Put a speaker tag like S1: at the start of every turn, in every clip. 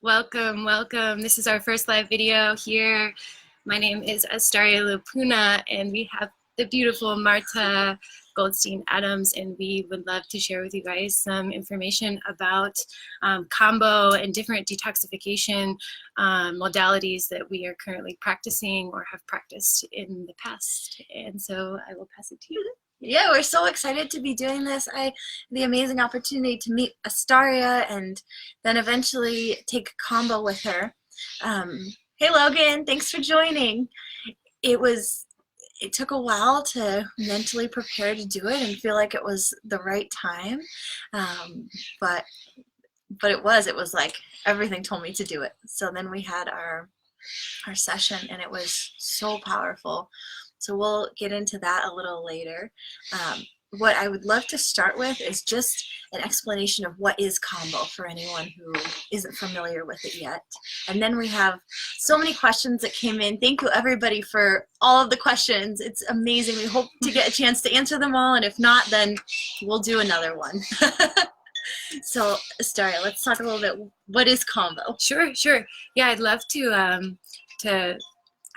S1: Welcome, welcome. This is our first live video here. My name is Astaria Lupuna, and we have the beautiful Marta Goldstein Adams, and we would love to share with you guys some information about Kambo and different detoxification modalities that we are currently practicing or have practiced in the past. And so I will pass it to you.
S2: Yeah, we're so excited to be doing this. I had the amazing opportunity to meet Astaria and then eventually take Kambo with her. Hey Logan, thanks for joining. It took a while to mentally prepare to do it and feel like it was the right time, but it was like everything told me to do it. So then we had our session and it was so powerful. So we'll get into that a little later. What I would love to start with is just an explanation of what is Kambo for anyone who isn't familiar with it yet. And then we have so many questions that came in. Thank you everybody for all of the questions. It's amazing. We hope to get a chance to answer them all, and if not, then we'll do another one. So Astaria, let's talk a little bit. What is Kambo?
S1: Sure. Yeah, I'd love to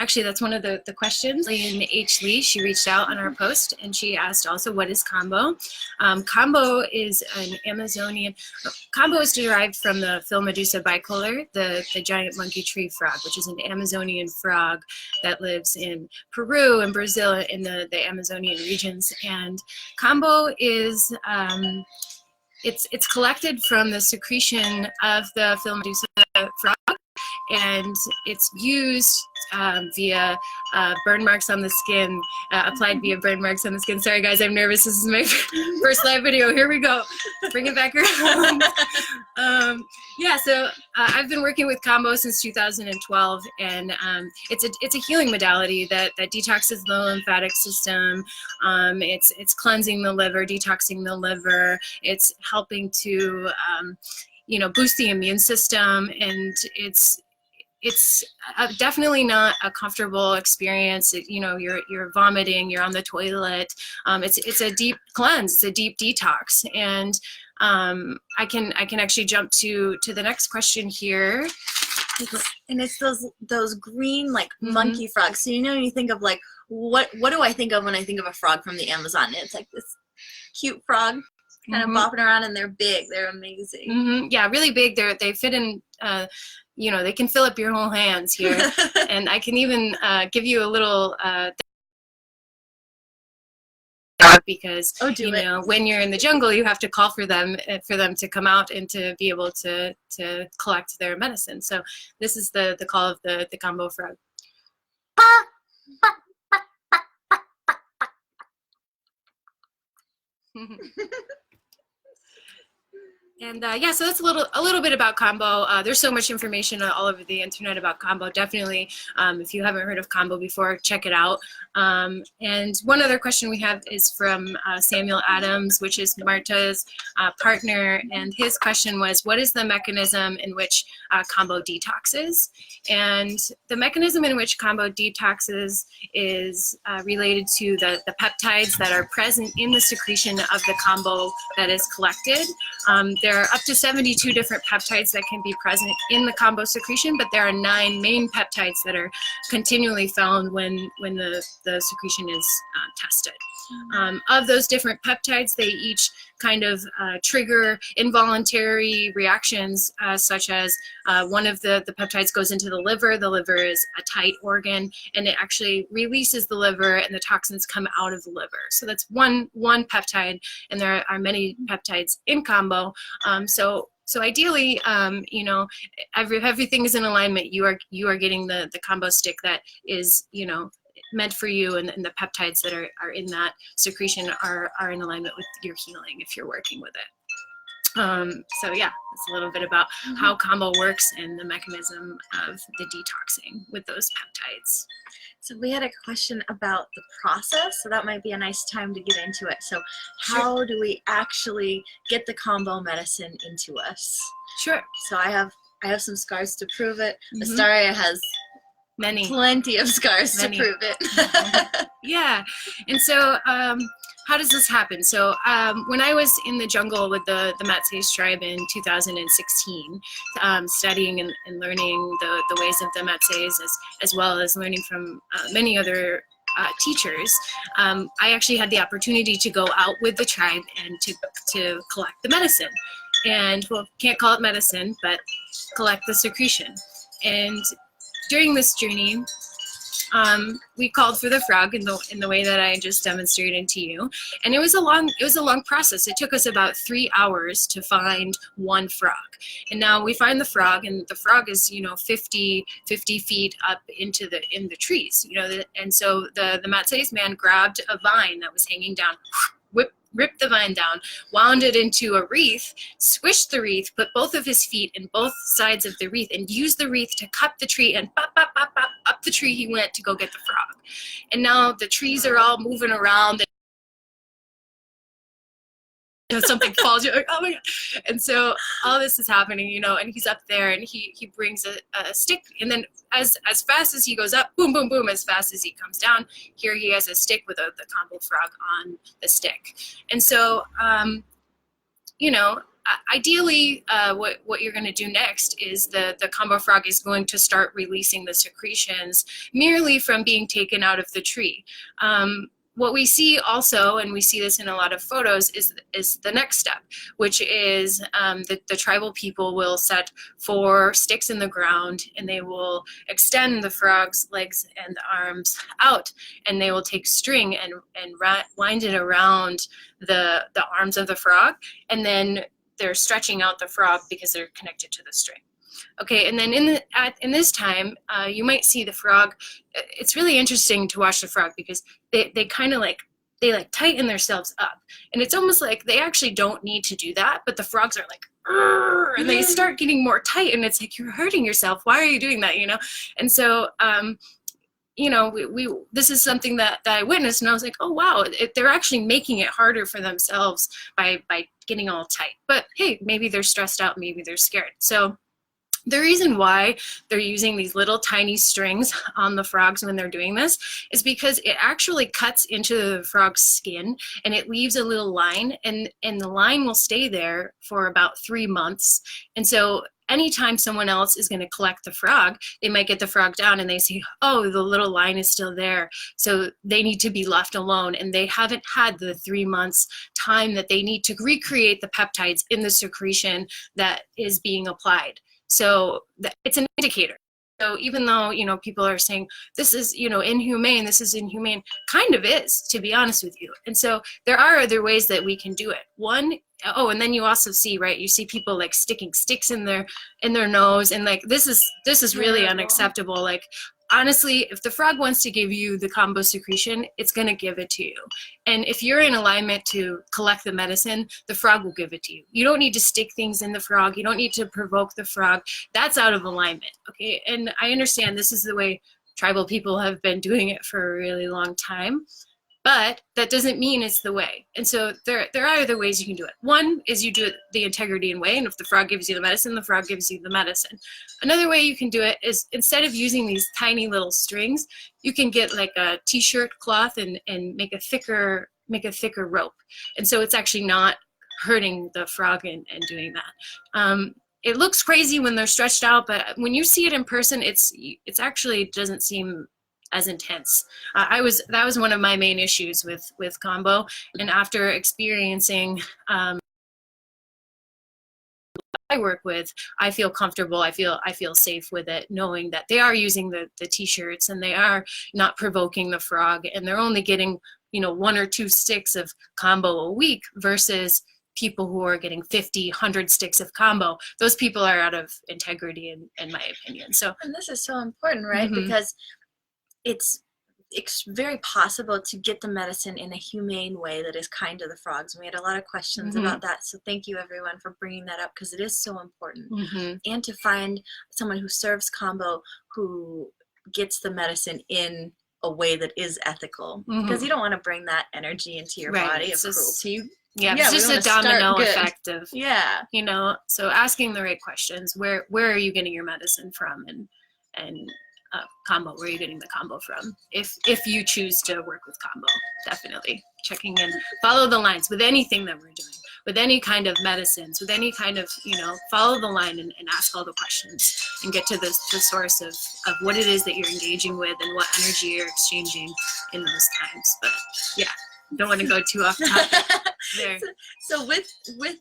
S1: actually, that's one of the questions. Lynn H. Lee, she reached out on our post and she asked also, what is Kambo? Kambo is an Amazonian, Kambo is derived from the Philmedusa bicolor, the giant monkey tree frog, which is an Amazonian frog that lives in Peru and Brazil in the Amazonian regions. And Kambo is, it's collected from the secretion of the Philmedusa frog, and it's used via burn marks on the skin, applied via burn marks on the skin. Sorry guys, I'm nervous. This is my first live video. Here we go. Bring it back around. Yeah, so I've been working with Kambo since 2012, and it's a healing modality that detoxes the lymphatic system. It's cleansing the liver, detoxing the liver. It's helping to boost the immune system, and it's definitely not a comfortable experience. You're vomiting, you're on the toilet. It's a deep cleanse, it's a deep detox. And I can actually jump to the next question here.
S2: It's those green like monkey frogs. So you think of like what do I think of when I think of a frog from the Amazon? It's like this cute frog kind of bopping around, and they're big. They're amazing.
S1: Yeah, really big. They fit in. They can fill up your whole hands here. And I can even give you a little because when you're in the jungle, you have to call for them to come out and to be able to collect their medicine. So this is the call of the Kambo frog. And yeah, so that's a little bit about Kambo. There's so much information all over the internet about Kambo. Definitely, if you haven't heard of Kambo before, check it out. And one other question we have is from Samuel Adams, which is Marta's partner. And his question was, what is the mechanism in which Kambo detoxes? And the mechanism in which Kambo detoxes is related to the peptides that are present in the secretion of the Kambo that is collected. There are up to 72 different peptides that can be present in the Kambo secretion, but there are 9 main peptides that are continually found when the secretion is tested. Of those different peptides, they each kind of trigger involuntary reactions, such as one of the peptides goes into the liver. The liver is a tight organ, and it actually releases the liver, and the toxins come out of the liver. So that's one peptide, and there are many peptides in Kambo. So ideally, everything is in alignment. You are getting the Kambo stick that is meant for you, and the peptides that are in that secretion are in alignment with your healing if you're working with it. So yeah, it's a little bit about how Kambo works and the mechanism of the detoxing with those peptides.
S2: So we had a question about the process, so that might be a nice time to get into it. So how do we actually get the Kambo medicine into us?
S1: Sure.
S2: So I have some scars to prove it. Astaria has
S1: Many.
S2: Plenty of scars
S1: Many.
S2: to prove it.
S1: Yeah. And so how does this happen? So when I was in the jungle with the Matses tribe in 2016, studying and learning the ways of the Matses, as well as learning from many other teachers, I actually had the opportunity to go out with the tribe and to collect the medicine. And, well, can't call it medicine, but collect the secretion. And during this journey, we called for the frog in the way that I just demonstrated to you, and it was a long process. It took us about 3 hours to find one frog, and now we find the frog, and the frog is 50 feet up in the trees, and so the Matses man grabbed a vine that was hanging down, ripped the vine down, wound it into a wreath, squished the wreath, put both of his feet in both sides of the wreath, and used the wreath to cut the tree, and bop, bop, bop, bop, up the tree he went to go get the frog. And now the trees are all moving around, and something falls, you're like, oh my God. And so all this is happening, and he's up there, and he brings a stick, and then as fast as he goes up, boom, boom, boom, as fast as he comes down, here he has a stick with the Kambo frog on the stick. And so, ideally, what you're going to do next is the Kambo frog is going to start releasing the secretions merely from being taken out of the tree. What we see also, and we see this in a lot of photos, is the next step, which is the tribal people will set 4 sticks in the ground, and they will extend the frog's legs and arms out, and they will take string and wind it around the arms of the frog, and then they're stretching out the frog because they're connected to the string. Okay, and then in this time, you might see the frog. It's really interesting to watch the frog because they kind of they tighten themselves up, and it's almost like they actually don't need to do that, but the frogs are like, and they start getting more tight, and it's like, you're hurting yourself. Why are you doing that? And so this is something that I witnessed, and I was like, oh wow, they're actually making it harder for themselves by getting all tight. But hey, maybe they're stressed out, maybe they're scared. So the reason why they're using these little tiny strings on the frogs when they're doing this is because it actually cuts into the frog's skin, and it leaves a little line, and the line will stay there for about 3 months. And so anytime someone else is going to collect the frog, they might get the frog down and they say, oh, the little line is still there, so they need to be left alone, and they haven't had the 3 months time that they need to recreate the peptides in the secretion that is being applied. So it's an indicator. So even though, people are saying this is, inhumane, this is inhumane, kind of is, to be honest with you. And so there are other ways that we can do it. One, and then you also see, right, you see people sticking sticks in their nose, and this is really unacceptable. Honestly, if the frog wants to give you the Kambo secretion, it's going to give it to you. And if you're in alignment to collect the medicine, the frog will give it to you. You don't need to stick things in the frog. You don't need to provoke the frog. That's out of alignment, okay? And I understand this is the way tribal people have been doing it for a really long time, but that doesn't mean it's the way. And so there are other ways you can do it. One is you do it the integrity way, and if the frog gives you the medicine, the frog gives you the medicine. Another way you can do it is, instead of using these tiny little strings, you can get a t-shirt cloth and make a thicker rope. And so it's actually not hurting the frog and doing that. It looks crazy when they're stretched out, but when you see it in person, it's actually doesn't seem as intense. That was one of my main issues with Kambo, and after experiencing I work with, I feel comfortable. I feel safe with it, knowing that they are using the t-shirts, and they are not provoking the frog, and they're only getting 1 or 2 sticks of Kambo a week versus people who are getting 50, 100 sticks of Kambo. Those people are out of integrity, in my opinion. So,
S2: and this is so important, right? Because it's very possible to get the medicine in a humane way that is kind to the frogs. We had a lot of questions about that, so thank you everyone for bringing that up, because it is so important. And to find someone who serves Kambo who gets the medicine in a way that is ethical, because you don't want to bring that energy into your body of cruelty.
S1: It's just a domino effect of, so asking the right questions. Where are you getting your medicine from? And Kambo, where are you getting the Kambo from? If you choose to work with Kambo, definitely checking in, follow the lines with anything that we're doing, with any kind of medicines, with any kind of, follow the line and ask all the questions and get to the source of what it is that you're engaging with and what energy you're exchanging in those times. But yeah, don't want to go too off topic there.
S2: So with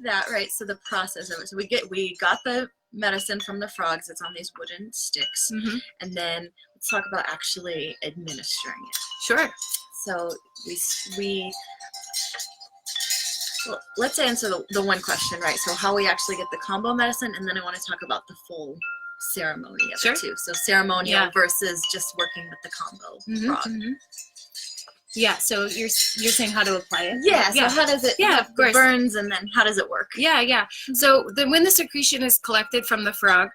S2: that, right, so the process of it, so we got the medicine from the frogs. It's on these wooden sticks.
S1: Mm-hmm.
S2: And then let's talk about actually administering it.
S1: Sure.
S2: So well, let's answer the one question, right? So how we actually get the Kambo medicine, and then I want to talk about the full ceremony of it too. So ceremonial versus just working with the Kambo frog.
S1: Mm-hmm. Yeah, so you're saying how to apply it?
S2: Yeah, so how does it
S1: of course.
S2: burns, and then how does it work?
S1: Yeah. So when the secretion is collected from the frog,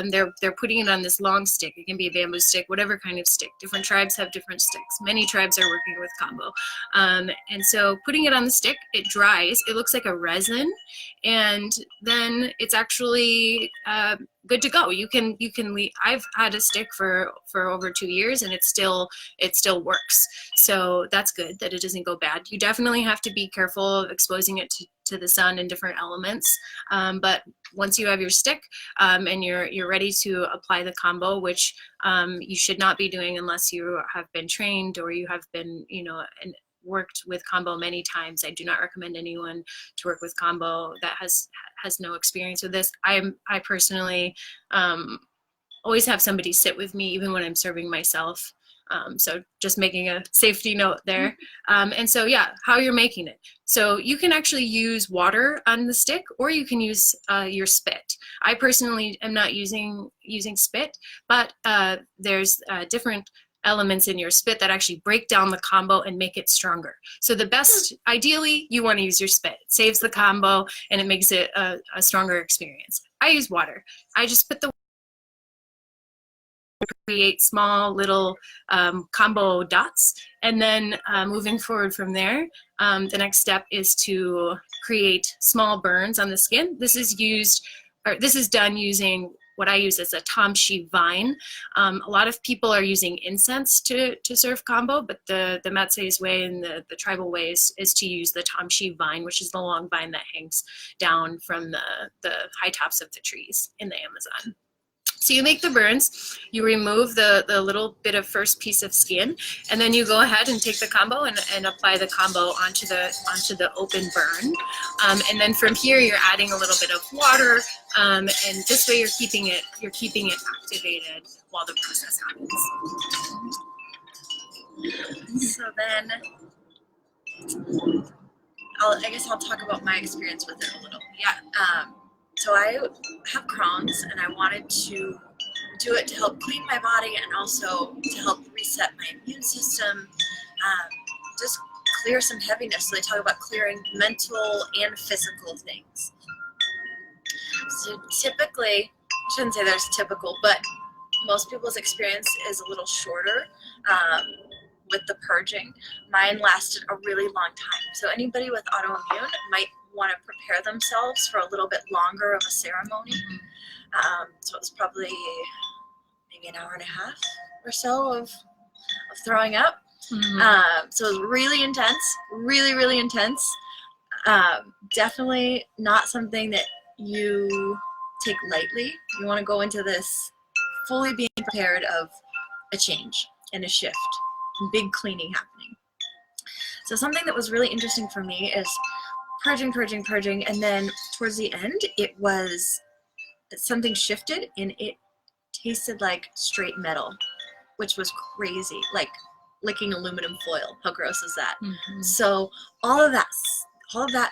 S1: they're putting it on this long stick. It can be a bamboo stick, whatever kind of stick. Different tribes have different sticks. Many tribes are working with Kambo. And so putting it on the stick, it dries. It looks like a resin, and then it's actually good to go. You can leave. I've had a stick for over 2 years, and it still works. So that's good that it doesn't go bad. You definitely have to be careful of exposing it to the sun and different elements. But once you have your stick and you're ready to apply the Kambo, which you should not be doing unless you have been trained or you have been, and worked with Kambo many times. I do not recommend anyone to work with Kambo that has no experience with this. I personally always have somebody sit with me even when I'm serving myself. So just making a safety note there. And so how you're making it. So you can actually use water on the stick, or you can use your spit. I personally am not using spit, but there's different elements in your spit that actually break down the Kambo and make it stronger. So the best, ideally, you want to use your spit. It saves the Kambo and it makes it a stronger experience. I use water. I just put the create small little Kambo dots, and then moving forward from there, the next step is to create small burns on the skin. This is done using what I use as a tamshi vine. A lot of people are using incense to serve Kambo, but the Matse's way and the tribal way is to use the tamshi vine, which is the long vine that hangs down from the high tops of the trees in the Amazon. So you make the burns, you remove the little bit of first piece of skin, and then you go ahead and take the Kambo and apply the Kambo onto the open burn. And then from here you're adding a little bit of water, and this way you're keeping it activated while the process happens.
S2: So then I guess I'll talk about my experience with it a little. So I have Crohn's, and I wanted to do it to help clean my body and also to help reset my immune system, just clear some heaviness. So they talk about clearing mental and physical things. So typically, I shouldn't say there's typical, but most people's experience is a little shorter with the purging. Mine lasted a really long time. So anybody with autoimmune might want to prepare themselves for a little bit longer of a ceremony. So it was probably maybe an hour and a half or so of throwing up. So it was really intense, really intense. Definitely not something that you take lightly. You want to go into this fully being prepared of a change and a shift and big cleaning happening. So something that was really interesting for me is purging, and then towards the end, something shifted, and it tasted like straight metal, which was crazy, like licking aluminum foil. How gross is that? So all of that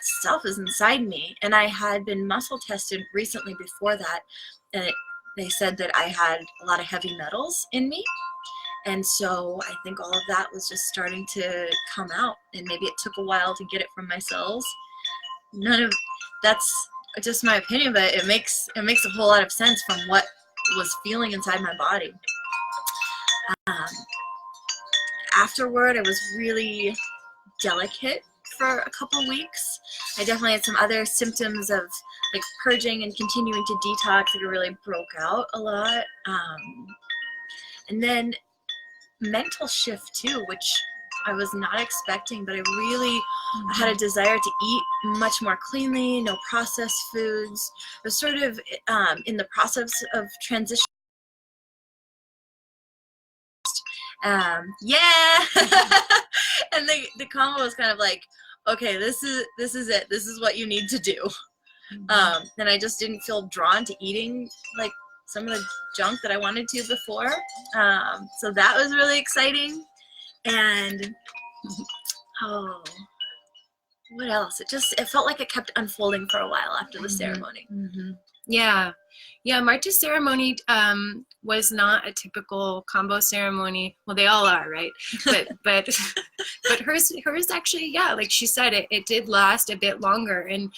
S2: stuff is inside me, and I had been muscle tested recently before that, and they said that I had a lot of heavy metals in me. And so I think all of that was just starting to come out, and maybe it took a while to get it from my cells. That's just my opinion, but it makes a whole lot of sense from what was feeling inside my body. Afterward, I was really delicate for a couple weeks. I definitely had some other symptoms of like purging and continuing to detox. It really broke out a lot. And then mental shift too, which I was not expecting, but I really had a desire to eat much more cleanly, no processed foods. I was sort of in the process of transition. Yeah. And the Kambo was kind of like, okay, this is it. This is what you need to do. And I just didn't feel drawn to eating like some of the junk that I wanted to before. So that was really exciting. And oh, what else? It felt like it kept unfolding for a while after the ceremony.
S1: Yeah, Marta's ceremony was not a typical Kambo ceremony. Well, they all are, right? But hers actually, yeah, like she said, it did last a bit longer. And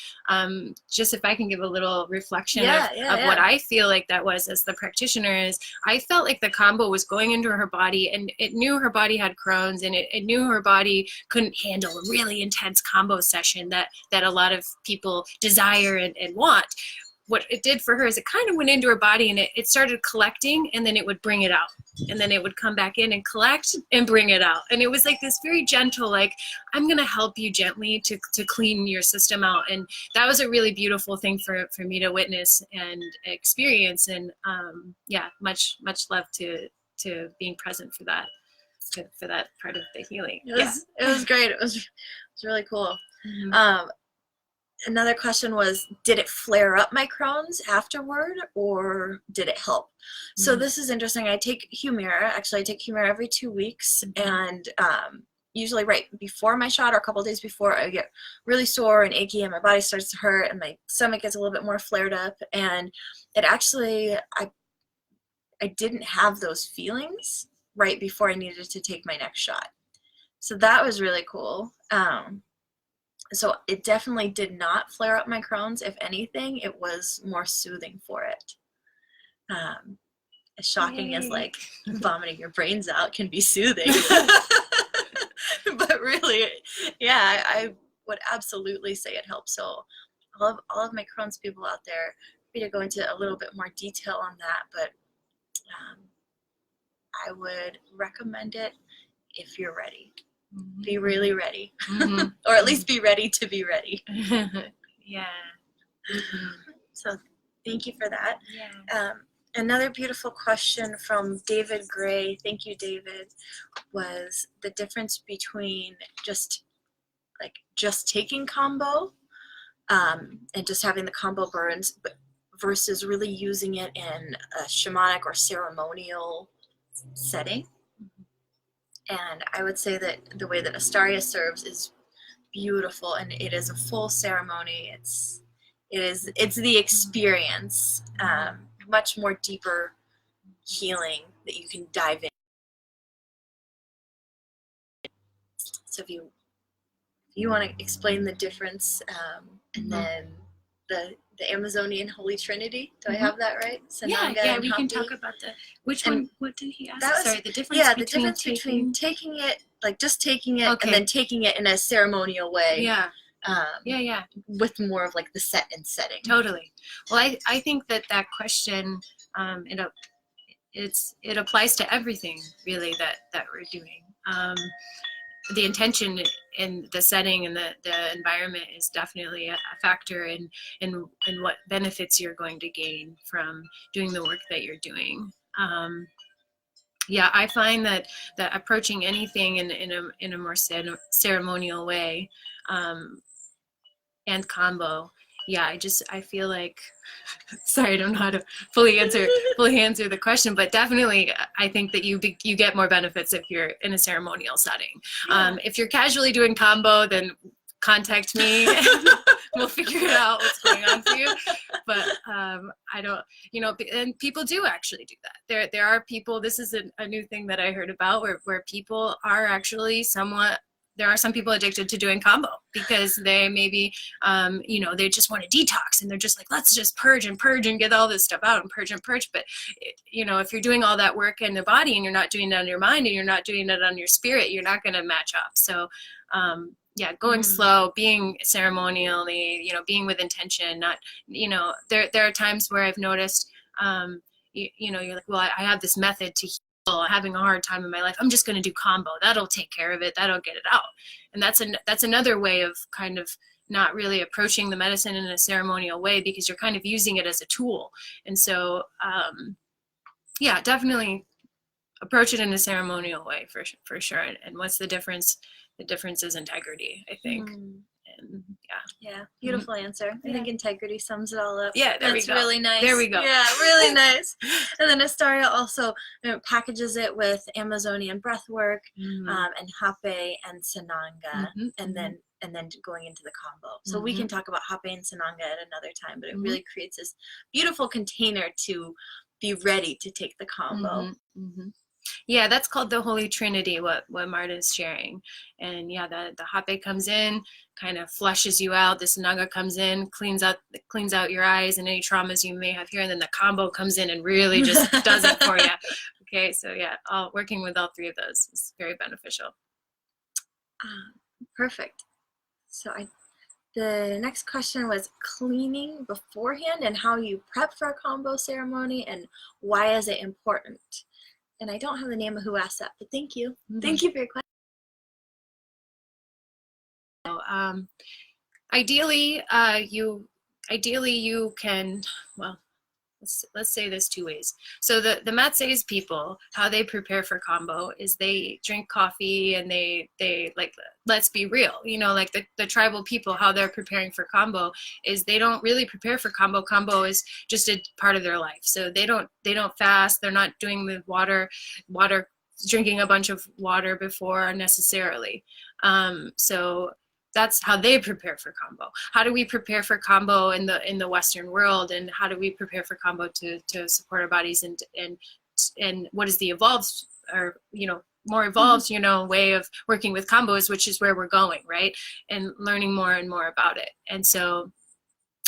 S1: just if I can give a little reflection of what I feel like that was as the practitioner is, I felt like the Kambo was going into her body, and it knew her body had Crohn's, and it knew her body couldn't handle a really intense Kambo session that a lot of people desire and want. What it did for her is it kind of went into her body, and it started collecting, and then it would bring it out, and then it would come back in and collect and bring it out. And it was like this very gentle, like, I'm going to help you gently to clean your system out. And that was a really beautiful thing for me to witness and experience. And yeah, much love to being present for that part of the healing.
S2: It was great. It was really cool. Another question was, did it flare up my Crohn's afterward, or did it help? So this is interesting. I take Humira. Actually, I take Humira every 2 weeks, and usually right before my shot or a couple of days before, I get really sore and achy, and my body starts to hurt, and my stomach gets a little bit more flared up. And it actually, I didn't have those feelings right before I needed to take my next shot. So that was really cool. So it definitely did not flare up my Crohn's. If anything, it was more soothing for it. As shocking as like vomiting your brains out can be soothing. But really, yeah, I would absolutely say it helps. So all of my Crohn's people out there, free to go into a little bit more detail on that, but I would recommend it if you're ready. Be really ready. Or at least be ready to be ready.
S1: Yeah.
S2: So thank you for that. Another beautiful question from David Gray, thank you, David, was the difference between just taking Kambo and just having the Kambo burns, but versus really using it in a shamanic or ceremonial setting. And I would say that the way that Astaria serves is beautiful, and it is a full ceremony. It's the experience, much more deeper healing that you can dive in. So if you want to explain the difference, and then the Amazonian Holy Trinity. Do I have that right? Sananga and
S1: we
S2: Hampi.
S1: can talk about which one. What did he ask? Sorry, the difference.
S2: Yeah, the difference between taking it, like just taking it, and then taking it in a ceremonial way. With more of like the set and setting. Totally.
S1: Well, I think that question, it applies to everything really that we're doing. The intention in the setting and the environment is definitely a factor in what benefits you're going to gain from doing the work that you're doing. I find that approaching anything in a more ceremonial way, and Kambo, I feel like, sorry, I don't know how to fully answer the question, but definitely I think that you get more benefits if you're in a ceremonial setting. If you're casually doing Kambo, then contact me and we'll figure it out what's going on for you. But I don't, and people do actually do that. There are people, this is a new thing that I heard about where people are actually there are some people addicted to doing Kambo because they maybe, they just want to detox, and they're just like, let's just purge and get all this stuff out and purge. But, if you're doing all that work in the body and you're not doing it on your mind and you're not doing it on your spirit, you're not going to match up. So, going slow, being ceremonially, being with intention, not, there are times where I've noticed, you're like, well, I have this method to having a hard time in my life, I'm just going to do Kambo. That'll take care of it. That'll get it out. And that's another way of kind of not really approaching the medicine in a ceremonial way, because you're kind of using it as a tool. And so, yeah, definitely approach it in a ceremonial way for sure. And what's the difference? The difference is integrity, I think. And
S2: yeah, beautiful answer. I think integrity sums it all up.
S1: Yeah,
S2: that's really nice.
S1: There we go.
S2: Yeah, really nice. And then Astaria also packages it with Amazonian breathwork, and Hape and Sananga, and then going into the Kambo. So we can talk about Hape and Sananga at another time, but it really creates this beautiful container to be ready to take the Kambo.
S1: Yeah, that's called the Holy Trinity, what Marta is sharing. And yeah, the Hape comes in, kind of flushes you out. The Sananga comes in, cleans out your eyes and any traumas you may have here. And then the Kambo comes in and really just does it for you. Okay, so yeah, working with all three of those is very beneficial.
S2: Perfect. So the next question was cleaning beforehand and how you prep for a Kambo ceremony and why is it important? And I don't have the name of who asked that, but thank you. Thank you for your question.
S1: So, ideally, you can, well, let's say this two ways. So the Matses people, how they prepare for Kambo is they drink coffee and they like, let's be real, like the tribal people, how they're preparing for Kambo is they don't really prepare for Kambo. Kambo is just a part of their life. So they don't fast. They're not doing the water, drinking a bunch of water before necessarily. So that's how they prepare for Kambo. How do we prepare for Kambo in the Western world, and how do we prepare for Kambo to support our bodies, and what is the evolved, or more evolved way of working with Kambos, which is where we're going, right? And learning more and more about it. And so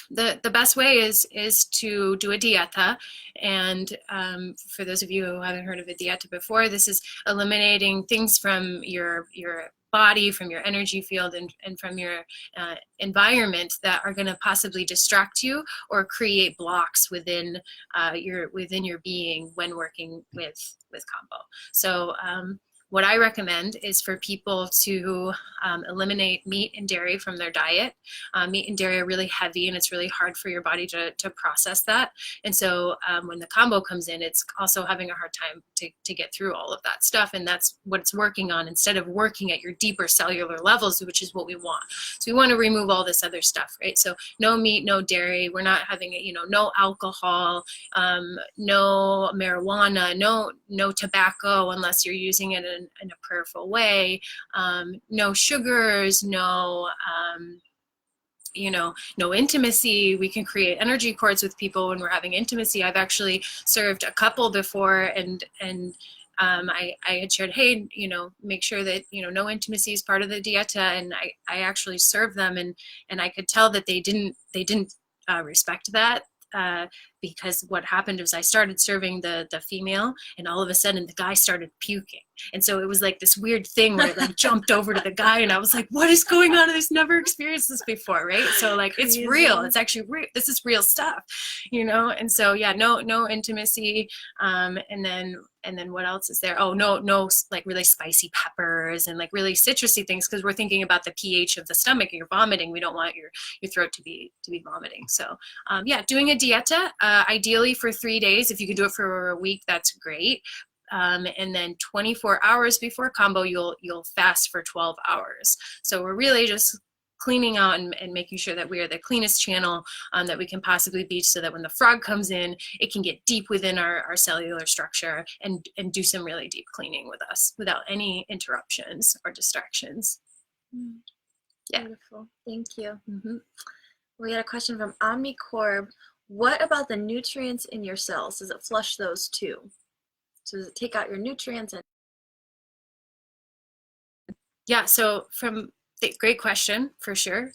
S1: the best way is to do a dieta. And for those of you who haven't heard of a dieta before, this is eliminating things from your body, from your energy field, and from your environment that are going to possibly distract you or create blocks within your being when working with Kambo. So what I recommend is for people to eliminate meat and dairy from their diet. Meat and dairy are really heavy, and it's really hard for your body to process that. And so when the Kambo comes in, it's also having a hard time to get through all of that stuff. And that's what it's working on, instead of working at your deeper cellular levels, which is what we want. So we want to remove all this other stuff, right? So no meat, no dairy. We're not having it, no alcohol, no marijuana, no tobacco unless you're using it in a prayerful way, no sugars, no intimacy. We can create energy cords with people when we're having intimacy. I've actually served a couple before, and I had shared, hey, make sure that no intimacy is part of the dieta, and I actually served them, and I could tell that they didn't respect that. Because what happened was I started serving the female, and all of a sudden the guy started puking. And so it was like this weird thing where it like jumped over to the guy, and I was like, what is going on? I've never experienced this before, right? So like, it's real. It's actually real. This is real stuff, And so yeah, no intimacy. And then what else is there? Oh, no, like really spicy peppers and like really citrusy things, because we're thinking about the pH of the stomach. You're vomiting. We don't want your throat to be vomiting. So yeah, doing a dieta, ideally for 3 days. If you can do it for a week, that's great. And then 24 hours before Kambo, you'll fast for 12 hours. So we're really just cleaning out and making sure that we are the cleanest channel that we can possibly be, so that when the frog comes in, it can get deep within our cellular structure and do some really deep cleaning with us without any interruptions or distractions. Yeah.
S2: Beautiful. Thank you. We had a question from OmniCorb. What about the nutrients in your cells? Does it flush those too? So does it take out your nutrients? Yeah,
S1: so great question, for sure.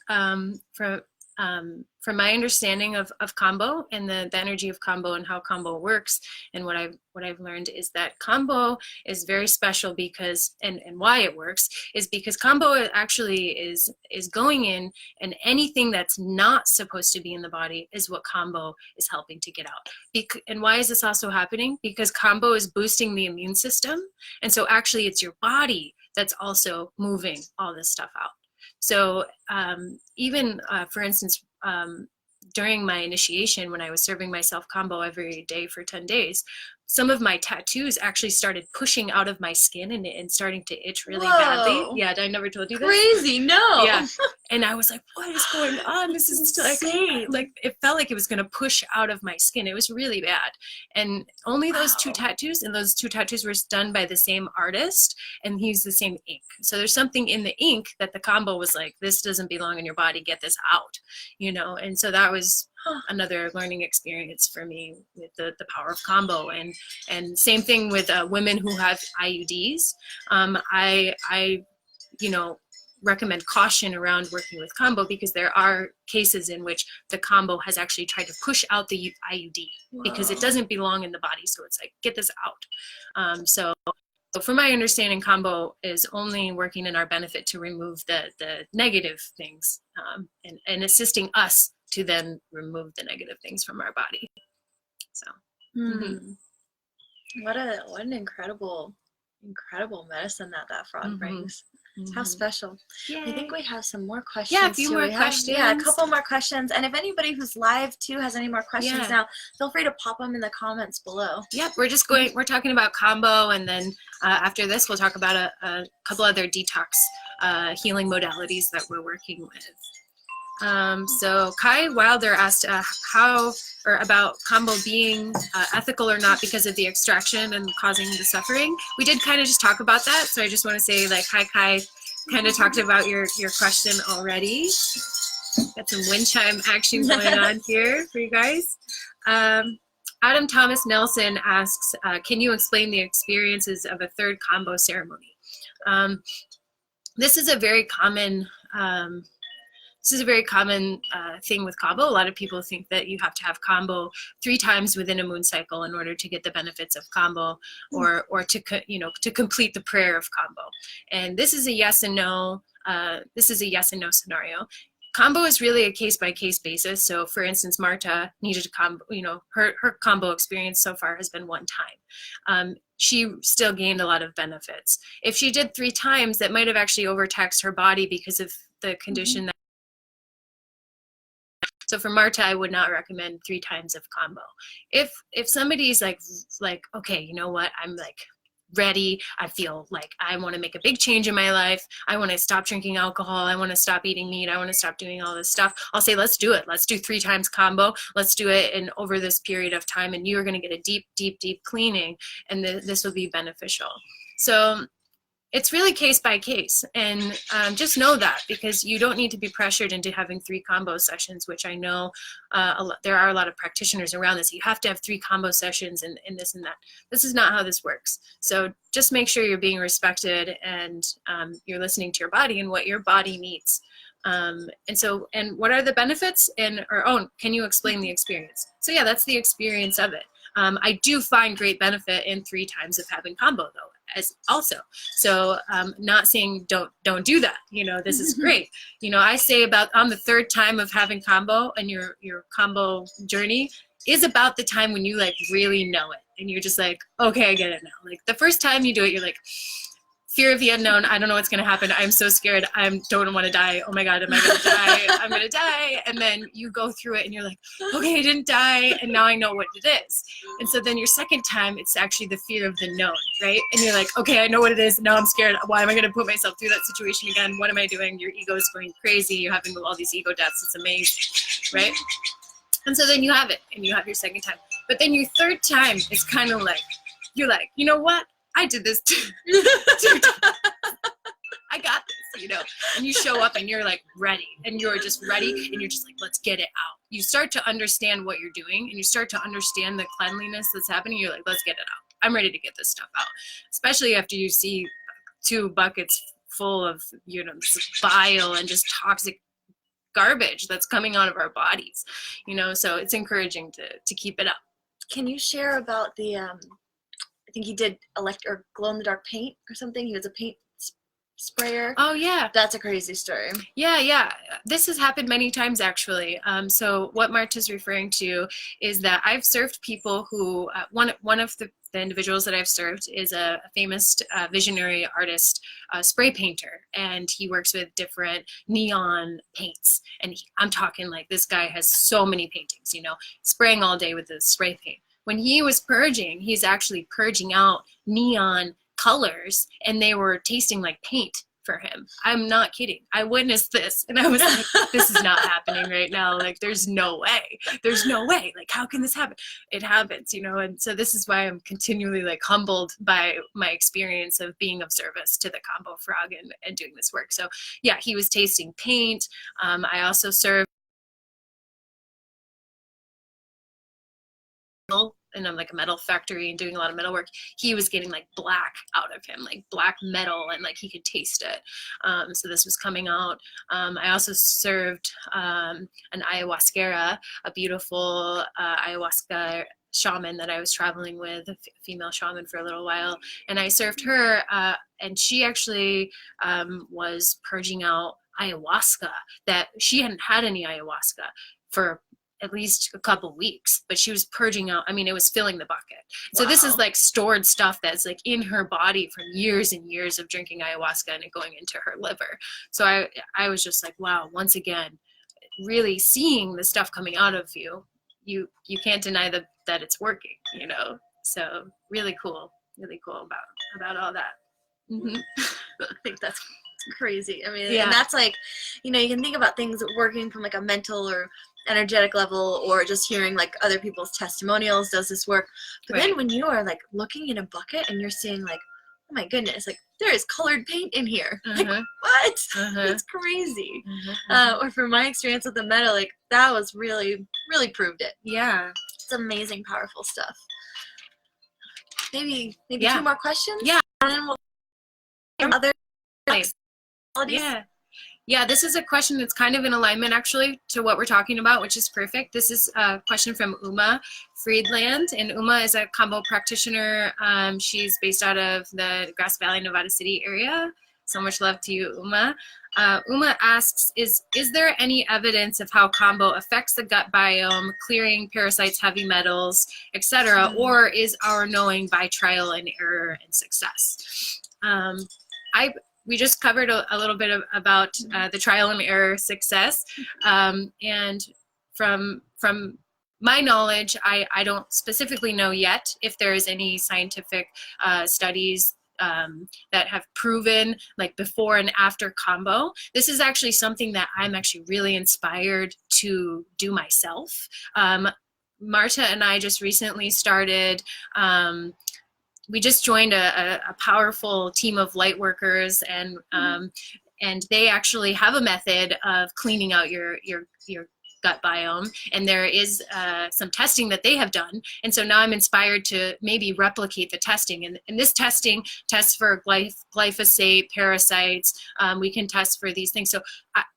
S1: from my understanding of Kambo and the energy of Kambo and how Kambo works, and what I've learned is that Kambo is very special because, and why it works is because Kambo actually is going in, and anything that's not supposed to be in the body is what Kambo is helping to get out. And why is this also happening? Because Kambo is boosting the immune system, and so actually it's your body that's also moving all this stuff out. So even, for instance, during my initiation, when I was serving myself Kambo every day for 10 days, some of my tattoos actually started pushing out of my skin and starting to itch really badly. Yeah, I never told you this.
S2: Crazy, no.
S1: Yeah, and I was like, what is going on? This is like it felt like it was going to push out of my skin. It was really bad. And only those two tattoos, and those two tattoos were done by the same artist, and he used the same ink. So there's something in the ink that the Kambo was like, this doesn't belong in your body, get this out, you know. And so that was another learning experience for me with the power of Kambo. And same thing with women who have IUDs. I you know, recommend caution around working with Kambo, because there are cases in which the Kambo has actually tried to push out the IUD because it doesn't belong in the body. So it's like, get this out. So from my understanding, Kambo is only working in our benefit to remove the negative things, and assisting us to then remove the negative things from our body. So
S2: what an incredible medicine that frog brings. How special. Yay. I think we have some more questions.
S1: Yeah, a few more questions.
S2: Yeah, a couple more questions. And if anybody who's live too has any more questions now, feel free to pop them in the comments below.
S1: Yep, we're talking about Kambo, and then after this we'll talk about a couple other detox healing modalities that we're working with. So Kai Wilder asked about Kambo being ethical or not because of the extraction and causing the suffering. We did kind of just talk about that, so I just want to say, like, hi Kai, kind of talked about your question already. Got some wind chime action going on here for you guys. Adam Thomas Nelson asks, can you explain the experiences of a third Kambo ceremony? This is a very common thing with Kambo. A lot of people think that you have to have Kambo 3 times within a moon cycle in order to get the benefits of Kambo, or to complete the prayer of Kambo. And this is a yes and no. This is a yes and no scenario. Kambo is really a case-by-case basis. So, for instance, Marta needed a Kambo. You know, her Kambo experience so far has been 1 time. She still gained a lot of benefits. If she did 3 times, that might have actually overtaxed her body because of the condition that. So for Marta, I would not recommend 3 times of Kambo. If somebody's like, okay, you know what, I'm like ready, I feel like I want to make a big change in my life, I want to stop drinking alcohol, I want to stop eating meat, I want to stop doing all this stuff, I'll say, let's do it. Let's do 3 times Kambo. Let's do it in over this period of time, and you're going to get a deep, deep, deep cleaning, and this will be beneficial. So it's really case by case, and just know that, because you don't need to be pressured into having 3 Kambo sessions, which I know there are a lot of practitioners around this. You have to have 3 Kambo sessions and this and that. This is not how this works. So just make sure you're being respected, and you're listening to your body and what your body needs. And what are the benefits? Can you explain the experience? So yeah, that's the experience of it. I do find great benefit in 3 times of having Kambo, though, as also. So not saying don't do that. You know, this is great. You know, I say about on the 3rd time of having Kambo, and your Kambo journey is about the time when you like really know it, and you're just like, okay, I get it now. Like the first time you do it, you're like, fear of the unknown. I don't know what's going to happen. I'm so scared. I don't want to die. Oh my God, am I going to die? I'm going to die. And then you go through it and you're like, okay, I didn't die. And now I know what it is. And so then your second time, it's actually the fear of the known, right? And you're like, okay, I know what it is. Now I'm scared. Why am I going to put myself through that situation again? What am I doing? Your ego is going crazy. You're having all these ego deaths. It's amazing, right? And so then you have it, and you have your second time. But then your 3rd time is kind of like, you're like, you know what? I did this too. I got this, you know, and you show up and you're like ready, and you're just ready, and you're just like, let's get it out. You start to understand what you're doing, and you start to understand the cleanliness that's happening. You're like, let's get it out. I'm ready to get this stuff out, especially after you see 2 buckets full of, you know, bile and just toxic garbage that's coming out of our bodies, you know, so it's encouraging to keep it up.
S2: Can you share about the, I think he did or glow-in-the-dark paint or something? He was a paint sprayer.
S1: Oh yeah.
S2: That's a crazy story.
S1: Yeah. This has happened many times actually. So what Marta's referring to is that I've served people who, one of the individuals that I've served is a famous visionary artist, spray painter, and he works with different neon paints. And I'm talking like this guy has so many paintings, you know, spraying all day with the spray paint. When he was purging, he's actually purging out neon colors, and they were tasting like paint for him. I'm not kidding. I witnessed this, and I was like, this is not happening right now. Like, there's no way. Like, how can this happen? It happens, you know. And so this is why I'm continually like humbled by my experience of being of service to the Kambo frog and doing this work. So yeah, he was tasting paint. I also served in like a metal factory and doing a lot of metal work. He was getting like black out of him, like black metal, and like he could taste it. So this was coming out. I also served an ayahuasquera, a beautiful ayahuasca shaman that I was traveling with, a female shaman for a little while, and I served her, and she actually was purging out ayahuasca that she hadn't had any ayahuasca for at least a couple weeks, but she was purging out. I mean, it was filling the bucket. So
S2: Wow.
S1: This is like stored stuff that's like in her body from years and years of drinking ayahuasca and it going into her liver. So I was just like, wow, once again, really seeing the stuff coming out of you, you can't deny that it's working, you know? So really cool about all that. Mm-hmm.
S2: I think that's crazy. I mean,
S1: Yeah.
S2: And that's like, you know, you can think about things working from like a mental or energetic level, or just hearing like other people's testimonials does this work. But
S1: Right.
S2: then when you are like looking in a bucket and you're seeing like, oh my goodness, like there is colored paint in here.
S1: Uh-huh.
S2: Like what?
S1: Uh-huh.
S2: It's crazy.
S1: Uh-huh.
S2: Or from my experience with the metal, like that was really proved it.
S1: Yeah.
S2: It's amazing, powerful stuff. Maybe
S1: Yeah.
S2: 2 more questions.
S1: Yeah.
S2: And then we'll other
S1: Yeah, this is a question that's kind of in alignment actually to what we're talking about, which is perfect. This is a question from Uma Friedland, and Uma is a Kambo practitioner. She's based out of the Grass Valley, Nevada City area. So much love to you, Uma. Uma asks, is there any evidence of how Kambo affects the gut biome, clearing parasites, heavy metals, etc., or is our knowing by trial and error and success? We just covered a little bit about the trial and error success, and from my knowledge, I don't specifically know yet if there is any scientific studies that have proven like before and after Kambo. This is actually something that I'm actually really inspired to do myself. Marta and I just recently started. We just joined a powerful team of light workers, and they actually have a method of cleaning out your gut biome, and there is some testing that they have done, and so now I'm inspired to maybe replicate the testing, and this testing tests for glyphosate, parasites. We can test for these things, so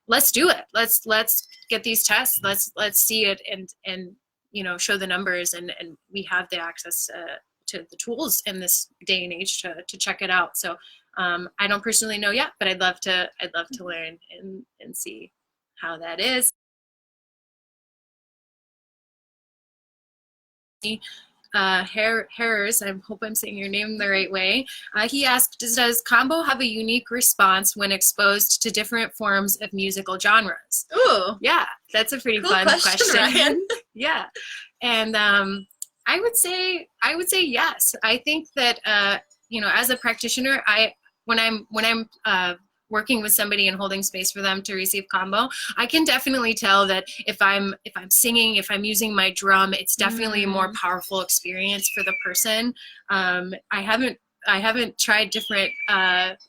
S1: let's do it. Let's get these tests. Let's see it and you know, show the numbers, and we have the access to the tools in this day and age to check it out. So I don't personally know yet, but I'd love to learn and see how that is. Harris, I hope I'm saying your name the right way. He asked, does Kambo have a unique response when exposed to different forms of musical genres?
S2: Ooh.
S1: Yeah, that's a pretty
S2: Cool
S1: fun question.
S2: Ryan.
S1: Yeah. And I would say yes. I think that you know, as a practitioner, when I'm working with somebody and holding space for them to receive Kambo, I can definitely tell that if I'm singing, if I'm using my drum, it's definitely a more powerful experience for the person. I haven't tried different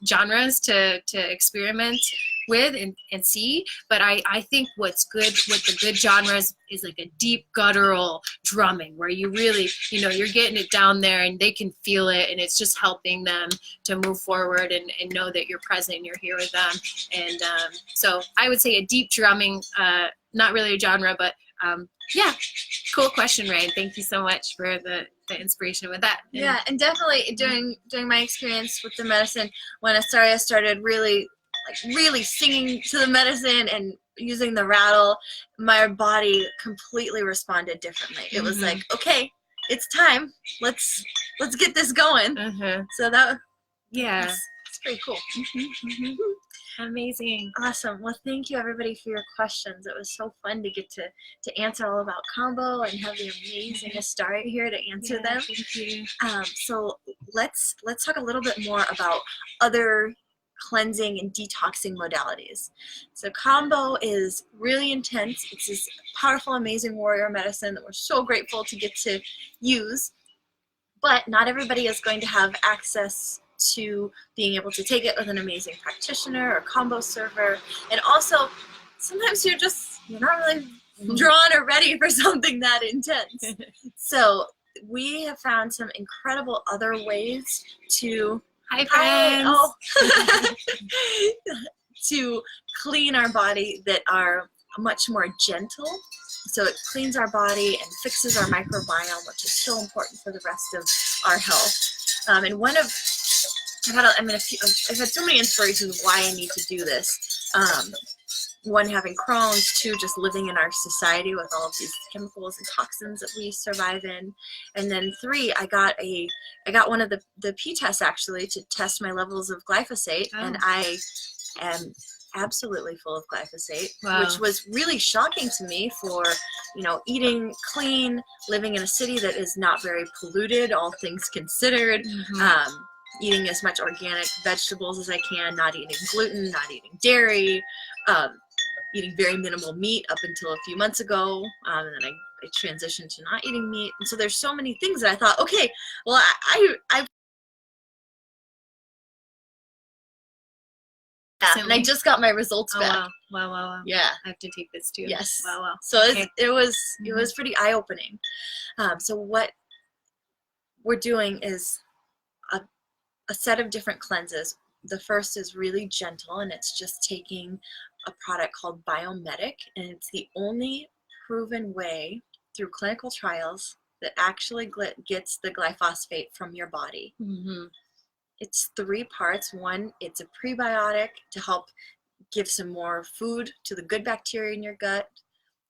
S1: genres to experiment with and see. But I think what's good with the good genres is like a deep guttural drumming where you really, you're getting it down there and they can feel it, and it's just helping them to move forward and know that you're present and you're here with them. And so I would say a deep drumming, not really a genre, but yeah, cool question, Ryan. Thank you so much for the inspiration with that.
S2: Yeah, and definitely during my experience with the medicine, when Astaria started really singing to the medicine and using the rattle, my body completely responded differently. It was like, okay, it's time. Let's get this going. So it's pretty cool.
S1: Amazing.
S2: Awesome. Well, thank you everybody for your questions. It was so fun to get to answer all about Kambo and have the amazing Astaria here to answer them.
S1: Thank you.
S2: So let's talk a little bit more about other cleansing and detoxing modalities. So Kambo is really intense. It's this powerful, amazing warrior medicine that we're so grateful to get to use. But not everybody is going to have access to being able to take it with an amazing practitioner or Kambo server. And also, sometimes you're not really drawn or ready for something that intense. So we have found some incredible other ways to to clean our body that are much more gentle. So it cleans our body and fixes our microbiome, which is so important for the rest of our health. And one of I've had so many inspirations of why I need to do this. One, having Crohn's. Two, just living in our society with all of these chemicals and toxins that we survive in. And then three, I got one of the P tests actually to test my levels of glyphosate, and I am absolutely full of glyphosate, which was really shocking to me for, eating clean, living in a city that is not very polluted, all things considered. Eating as much organic vegetables as I can, not eating gluten, not eating dairy, eating very minimal meat up until a few months ago, and then I transitioned to not eating meat. And so there's so many things that I thought, okay, well, and I just got my results back.
S1: Wow.
S2: Yeah.
S1: I have to take this too.
S2: Yes.
S1: Wow.
S2: So it was pretty eye-opening. So what we're doing is a set of different cleanses. The first is really gentle, and it's just taking a product called Biome Medic, and it's the only proven way through clinical trials that actually gets the glyphosate from your body. It's 3 parts. One, it's a prebiotic to help give some more food to the good bacteria in your gut.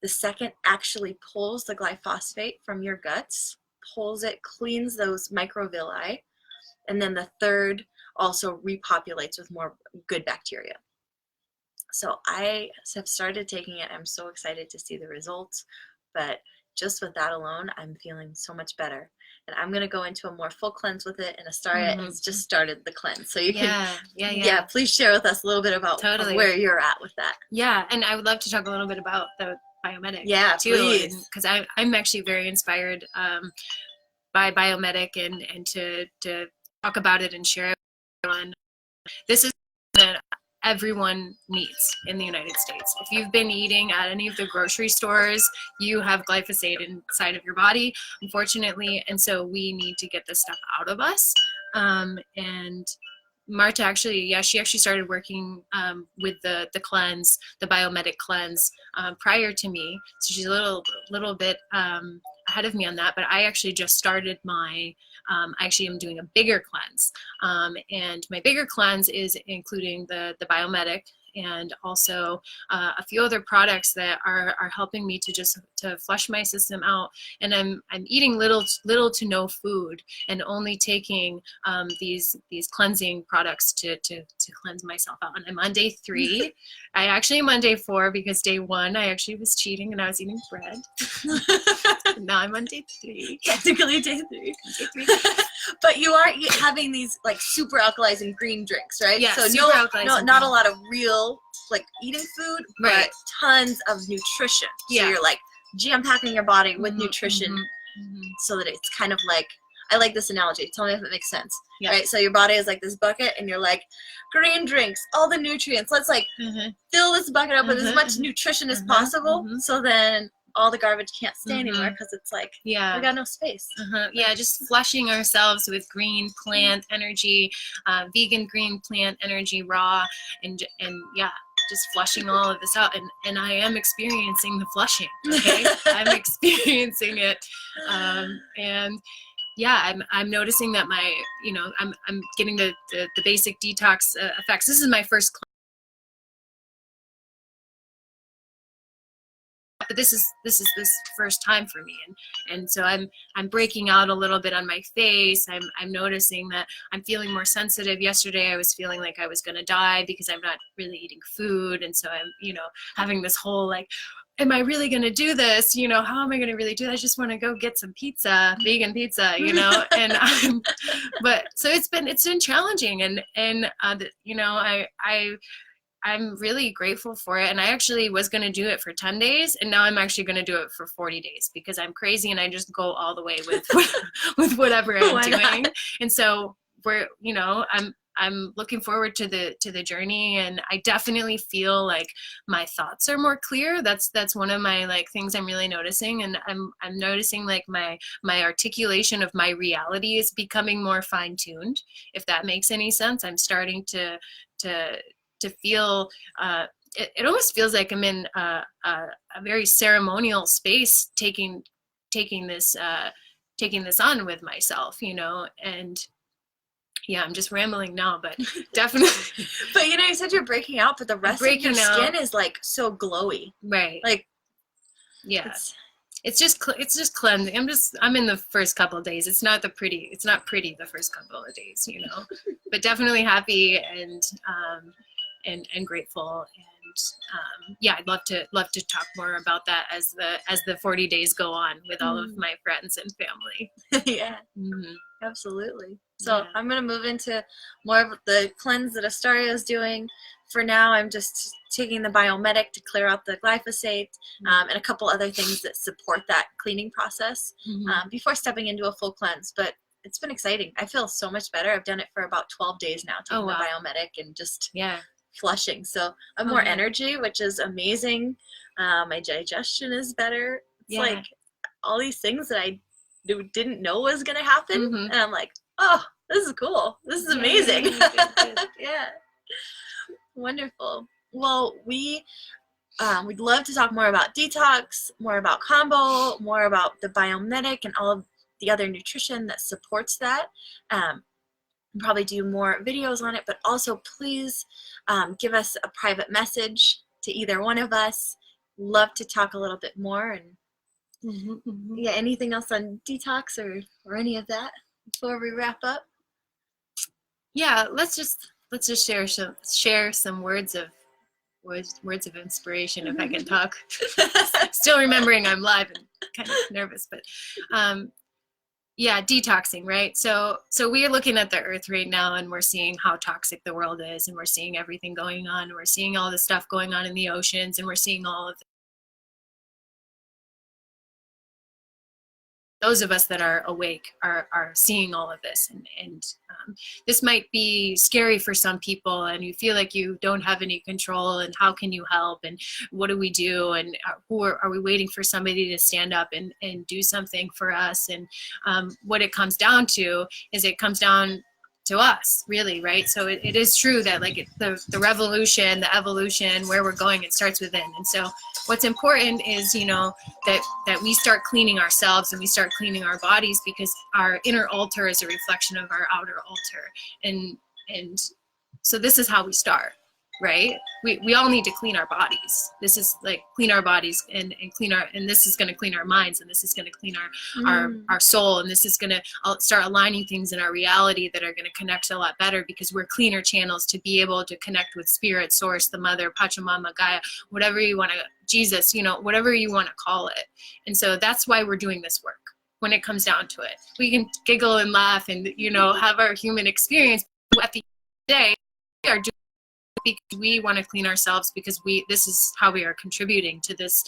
S2: The second actually pulls the glyphosate from your guts, pulls it, cleans those microvilli. And then the third also repopulates with more good bacteria. So I have started taking it. I'm so excited to see the results. But just with that alone, I'm feeling so much better. And I'm going to go into a more full cleanse with it. And Astaria has just started the cleanse. So you can, please share with us a little bit about where you're at with that.
S1: Yeah, and I would love to talk a little bit about the Biome Medic
S2: too.
S1: Because I'm actually very inspired by Biome Medic and to talk about it and share it with everyone. This is that everyone needs in the United States. If you've been eating at any of the grocery stores, you have glyphosate inside of your body, unfortunately, and so we need to get this stuff out of us. And Marta actually, she actually started working with the cleanse, the Biome Medic cleanse, prior to me. So she's a little bit ahead of me on that. But I actually just started my. I actually am doing a bigger cleanse, and my bigger cleanse is including the Biome Medic and also a few other products that are helping me to flush my system out. And I'm eating little to no food and only taking these cleansing products to cleanse myself out. And I'm on day 3. I actually am on day 4 because day 1 I actually was cheating and I was eating bread. Now I'm on day 3.
S2: Technically day 3. But you are having these like super alkalizing green drinks, right?
S1: Yeah,
S2: so not a lot of real like eating food, but tons of nutrition. So you're like jam-packing your body with nutrition so that it's kind of like, I like this analogy. Tell me if it makes sense.
S1: Yeah.
S2: Right? So your body is like this bucket, and you're like, green drinks, all the nutrients. Let's like fill this bucket up with as much nutrition as possible. So then all the garbage can't stay anymore because it's like, we got no space.
S1: Yeah, just flushing ourselves with green plant energy, vegan green plant energy, raw, and yeah, just flushing all of this out. And I am experiencing the flushing. Okay, I'm experiencing it, and yeah, I'm noticing that my, you know, I'm getting the basic detox effects. This is my first. But this is this first time for me, and so I'm breaking out a little bit on my face. I'm noticing that I'm feeling more sensitive. Yesterday I was feeling like I was gonna die because I'm not really eating food, and so I'm, you know, having this whole like, am I really gonna do this? You know, how am I gonna really do that? I just want to go get some pizza, vegan pizza, you know. And but so it's been challenging, and you know, I'm really grateful for it. And I actually was going to do it for 10 days. And now I'm actually going to do it for 40 days because I'm crazy and I just go all the way with, with whatever I'm doing. And so you know, I'm looking forward to the journey, and I definitely feel like my thoughts are more clear. That's one of my like things I'm really noticing. And I'm noticing like my articulation of my reality is becoming more fine-tuned, if that makes any sense. I'm starting to feel, it almost feels like I'm in a very ceremonial space, taking this on with myself, you know. And yeah, I'm just rambling now, but definitely.
S2: But you know, you said you're breaking out, but the rest of your skin is like so glowy,
S1: right?
S2: Like,
S1: yeah, it's just cleansing. I'm in the first couple of days. It's not pretty the first couple of days, you know, but definitely happy and grateful, and yeah, I'd love to talk more about that as the 40 days go on with all of my friends and family.
S2: Yeah, absolutely. So I'm gonna move into more of the cleanse that Astaria is doing. For now, I'm just taking the Biome Medic to clear out the glyphosate, and a couple other things that support that cleaning process before stepping into a full cleanse. But it's been exciting. I feel so much better. I've done it for about 12 days now, taking the Biome Medic and just flushing. So I'm more energy, which is amazing. My digestion is better. It's like all these things that I didn't know was going to happen. And I'm like, oh, this is cool. This is amazing. Good. Yeah. Wonderful. Well, we'd love to talk more about detox, more about Kambo, more about the Biome Medic and all of the other nutrition that supports that. Probably do more videos on it, but also please give us a private message to either one of us. Love to talk a little bit more. And yeah, anything else on detox or any of that before we wrap up?
S1: Yeah, let's just share some words of inspiration, if I can talk. Still remembering I'm live and kind of nervous, but yeah, detoxing, right? So we are looking at the earth right now, and we're seeing how toxic the world is, and we're seeing everything going on, and we're seeing all the stuff going on in the oceans, and we're seeing all of those of us that are awake are seeing all of this, and this might be scary for some people, and you feel like you don't have any control, and how can you help, and what do we do, and who are we waiting for somebody to stand up and do something for us? And what it comes down to is it comes down to us, really, right? So it is true that like the revolution, the evolution, where we're going, it starts within. And so what's important is, you know, that we start cleaning ourselves and we start cleaning our bodies, because our inner altar is a reflection of our outer altar. And so this is how we start, right? We all need to clean our bodies. This is like clean our bodies and clean and this is going to clean our minds, and this is going to clean our soul, and this is going to start aligning things in our reality that are going to connect a lot better, because we're cleaner channels to be able to connect with spirit, source, the mother, Pachamama, Gaia, whatever you want to, Jesus, you know, whatever you want to call it. And so that's why we're doing this work. When it comes down to it, we can giggle and laugh and, you know, have our human experience. But at the end of the day, we are doing because we want to clean ourselves, because this is how we are contributing to this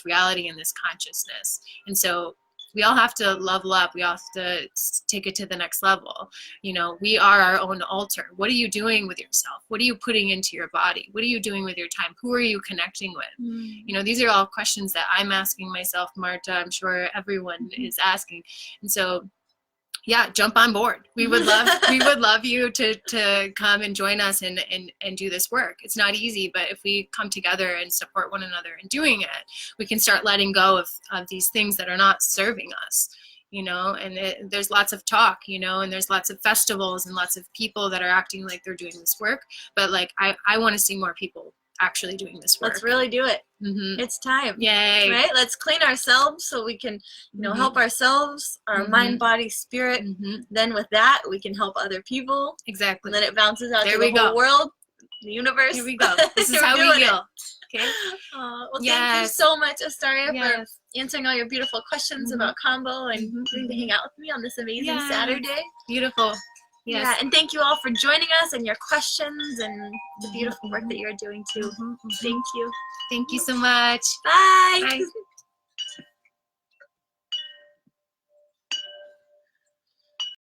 S1: reality and this consciousness. And so we all have to level up. We all have to take it to the next level. You know, we are our own altar. What are you doing with yourself? What are you putting into your body? What are you doing with your time? Who are you connecting with? You know, these are all questions that I'm asking myself, Marta. I'm sure everyone is asking. And so, yeah, jump on board. We would love you to come and join us and do this work. It's not easy, but if we come together and support one another in doing it, we can start letting go of these things that are not serving us, you know. And there's lots of talk, you know, and there's lots of festivals and lots of people that are acting like they're doing this work. But like, I want to see more people actually doing this work.
S2: Let's really do it. It's time.
S1: Yay.
S2: Right? Let's clean ourselves so we can, you know, help ourselves, our mind, body, spirit. Then with that, we can help other people.
S1: Exactly.
S2: And then it bounces out
S1: there
S2: to the whole world, the universe.
S1: Here we go. This is how we heal. Okay.
S2: Well, thank you so much, Astaria, for answering all your beautiful questions about Kambo and getting to hang out with me on this amazing Saturday.
S1: Beautiful. Yes.
S2: Yeah, and thank you all for joining us and your questions and the beautiful work that you're doing too. Thank you.
S1: Thank you so much.
S2: Bye.
S1: Bye.